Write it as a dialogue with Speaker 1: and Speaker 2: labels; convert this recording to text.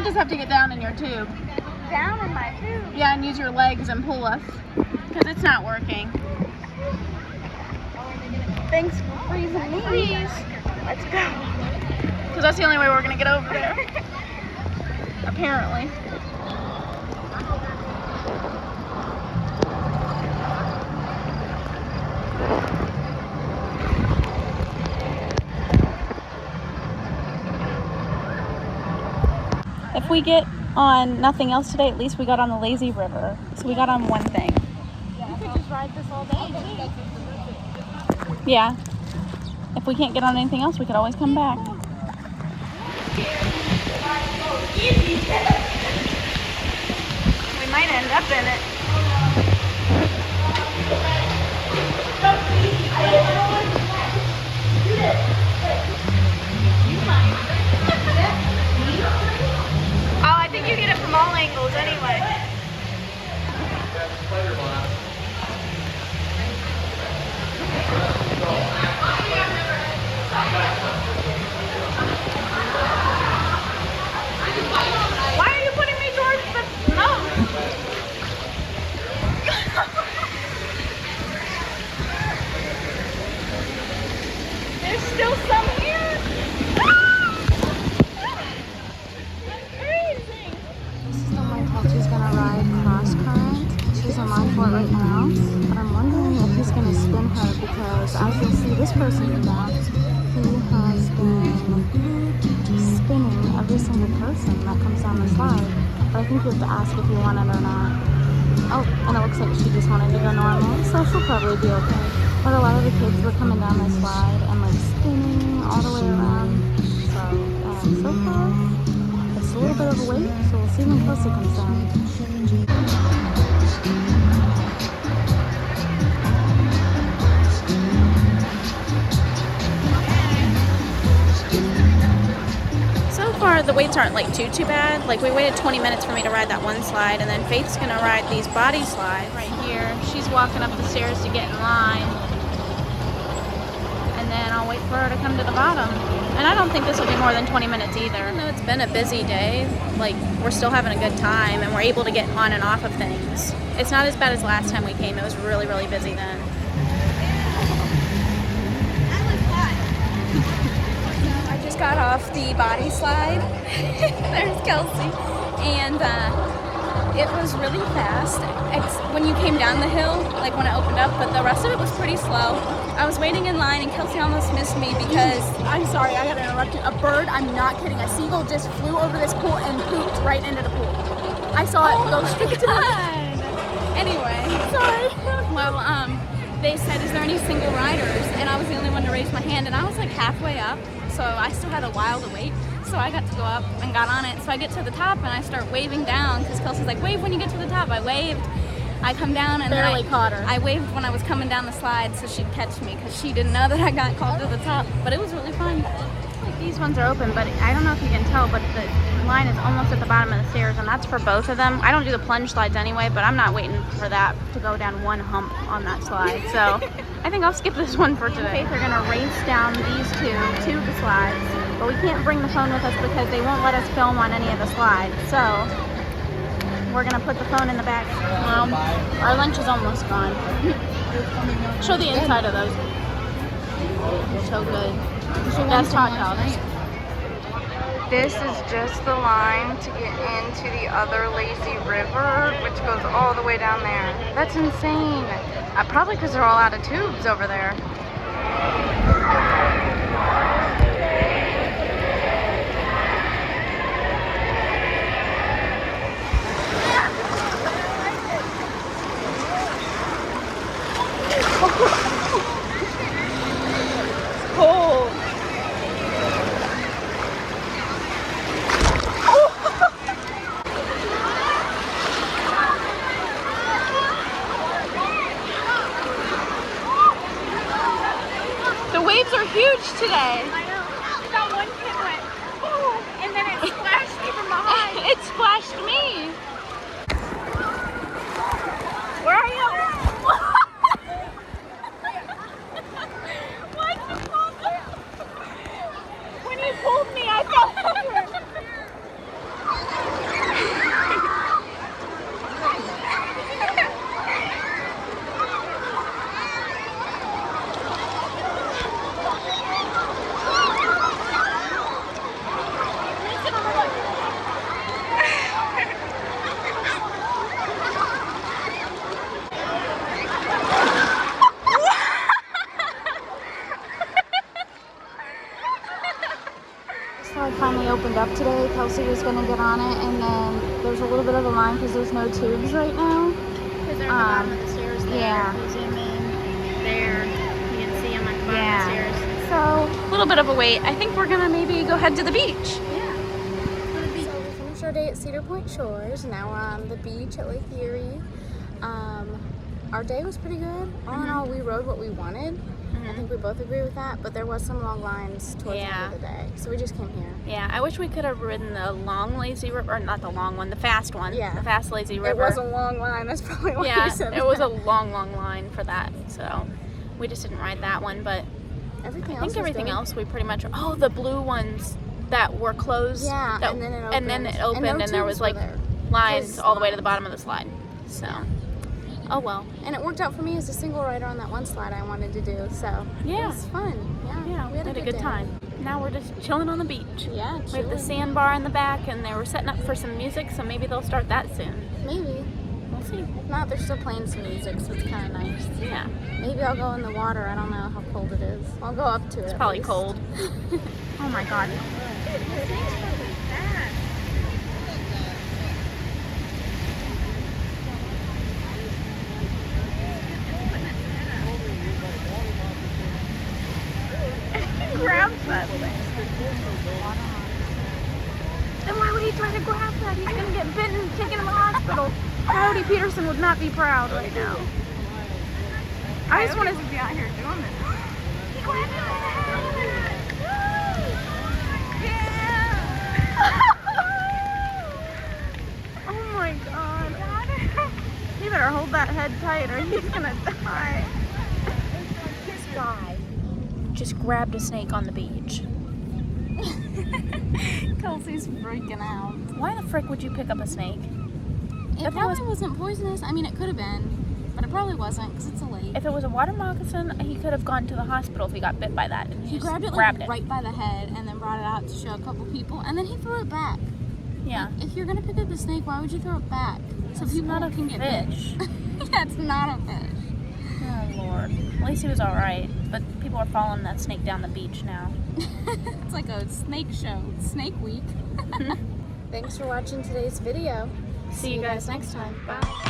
Speaker 1: just have to get down in your tube.
Speaker 2: Down in my tube?
Speaker 1: Yeah, and use your legs and pull us. Because it's not working.
Speaker 2: Thanks for freezing me.
Speaker 1: Freeze.
Speaker 2: Let's go.
Speaker 1: Because that's the only way we're going to get over there. Apparently. If we get on nothing else today, at least we got on the lazy river. So we got on one thing.
Speaker 2: Yeah, we could just ride this all day.
Speaker 1: Yeah. If we can't get on anything else, we could always come back.
Speaker 2: We might end up in it. Oh, I think you get it from all angles anyway. Why are you putting me towards the moat? There's still some here. That's crazy.
Speaker 3: This is the one that she's gonna ride cross current. She's in line for it right now, but I'm wondering if he's gonna spin her because as you'll see this person in back, he has been spinning every single person that comes down the slide. But I think you have to ask if you want it or not. Oh, and it looks like she just wanted to go normal, so she'll probably be okay. But a lot of the kids were coming down this slide and like spinning all the way around. So far, it's a little bit of a wait, so we'll see when Kelsey comes down.
Speaker 1: So far, the waits aren't like too bad. Like we waited 20 minutes for me to ride that one slide, and then Faith's gonna ride these body slides right here. She's walking up the stairs to get in line, and then I'll wait for her to come to the bottom. And I don't think this will be more than 20 minutes either. Even though it's been a busy day, like we're still having a good time, and we're able to get on and off of things. It's not as bad as last time we came. It was really, really busy then. Got off the body slide. There's Kelsey. And it was really fast when you came down the hill, like when it opened up, but the rest of it was pretty slow. I was waiting in line and Kelsey almost missed me because...
Speaker 2: I'm sorry, I gotta interrupt you. A bird, I'm not kidding, a seagull just flew over this pool and pooped right into the pool. I saw it go straight to the...
Speaker 1: Anyway.
Speaker 2: Sorry.
Speaker 1: Well, they said, is there any single riders? And I was the only one to raise my hand, and I was like halfway up. So I still had a while to wait. So I got to go up and got on it. So I get to the top and I start waving down because Kelsey's like, wave when you get to the top. I waved. I come down and
Speaker 2: barely caught her.
Speaker 1: I waved when I was coming down the slide so she'd catch me because she didn't know that I got called to the top. But it was really fun. Like these ones are open, but I don't know if you can tell, but the line is almost at the bottom of the stairs, and that's for both of them. I don't do the plunge slides anyway, but I'm not waiting for that to go down one hump on that slide. So I think I'll skip this one for today. Faith are gonna race down these two of the slides, but we can't bring the phone with us because they won't let us film on any of the slides. So we're gonna put the phone in the back. Our lunch is almost gone. Show the inside of those. So good. That's hot dogs.
Speaker 3: This is just the line to get into the other lazy river, which goes all the way down there. That's insane. Probably because they're all out of tubes over there.
Speaker 1: Cold. The waves are huge today.
Speaker 2: I know. That one kid went, oh, and then it splashed me from behind.
Speaker 1: It splashed me.
Speaker 2: Where are you? When he pulled me, I fell over.
Speaker 3: Kelsey was gonna get on it, and then there's a little bit of a line because there's no tubes right now.
Speaker 1: Because they're at the bottom of the stairs there.
Speaker 3: Yeah.
Speaker 1: You zoom in there, you can see them at the bottom
Speaker 3: Yeah.
Speaker 1: of the stairs.
Speaker 3: So,
Speaker 1: A little bit of a wait. I think we're gonna maybe go head to the beach.
Speaker 3: so we finished our day at Cedar Point Shores. Now we're on the beach at Lake Erie. Our day was pretty good. All in all, we rode what we wanted. I think we both agree with that, but there was some long lines towards the end of the day, so we just came here.
Speaker 1: Yeah, I wish we could have ridden the long lazy river, or not the long one, the fast one.
Speaker 3: Yeah.
Speaker 1: The fast lazy river.
Speaker 3: It was a long line, that's probably why
Speaker 1: Yeah,
Speaker 3: you said
Speaker 1: it was a long line for that, so we just didn't ride that one, but
Speaker 3: everything
Speaker 1: I
Speaker 3: else
Speaker 1: think everything
Speaker 3: was good.
Speaker 1: else we pretty much, oh, the blue ones that were closed.
Speaker 3: Yeah,
Speaker 1: that,
Speaker 3: and then it opened.
Speaker 1: And then it opened,
Speaker 3: no
Speaker 1: and there was
Speaker 3: tubes were
Speaker 1: like
Speaker 3: there.
Speaker 1: lines
Speaker 3: Just
Speaker 1: all the way to the
Speaker 3: lines.
Speaker 1: bottom of the slide, so, oh well.
Speaker 3: And it worked out for me as a single rider on that one slide I wanted to do, so
Speaker 1: Yeah.
Speaker 3: it was fun.
Speaker 1: Yeah, we had a good
Speaker 3: day.
Speaker 1: time. Now we're just chilling on the beach.
Speaker 3: Yeah,
Speaker 1: We have the
Speaker 3: chilling.
Speaker 1: sandbar in the back, and they were setting up for some music, so maybe they'll start that soon.
Speaker 3: Maybe.
Speaker 1: We'll see.
Speaker 3: If not, they're still playing some music, so it's kind of nice.
Speaker 1: Yeah,
Speaker 3: Maybe I'll go in the water. I don't know how cold it is. I'll go up to it.
Speaker 1: it's
Speaker 3: at
Speaker 1: probably
Speaker 3: least.
Speaker 1: cold. Oh my god. Grab that thing. Then why would he try to grab that? He's gonna get bitten and taken to the hospital. Coyote Peterson would not be proud right now. I just want to be out here doing this. He grabbed it by the head. Yeah. Oh my god. You better hold that head tight or he's gonna die. This guy just grabbed a snake on the beach.
Speaker 3: Kelsey's freaking out.
Speaker 1: Why the frick would you pick up a snake?
Speaker 3: It
Speaker 1: If it
Speaker 3: probably
Speaker 1: was-
Speaker 3: wasn't poisonous. I mean, it could have been, but it probably wasn't because it's a lake.
Speaker 1: If it was a water moccasin, he could have gone to the hospital if he got bit by that. And
Speaker 3: He
Speaker 1: just
Speaker 3: grabbed it like right by the head and then brought it out to show a couple people, and then he threw it back.
Speaker 1: Yeah.
Speaker 3: If you're gonna pick up the snake, why would you throw it back? So
Speaker 1: It's
Speaker 3: people
Speaker 1: not a
Speaker 3: can get
Speaker 1: fish.
Speaker 3: bit. That's not a fish.
Speaker 1: Oh Lord. At least he was alright. But people are following that snake down the beach now.
Speaker 3: It's like a snake show. Snake Week. Thanks for watching today's video.
Speaker 1: See you guys next time. Bye.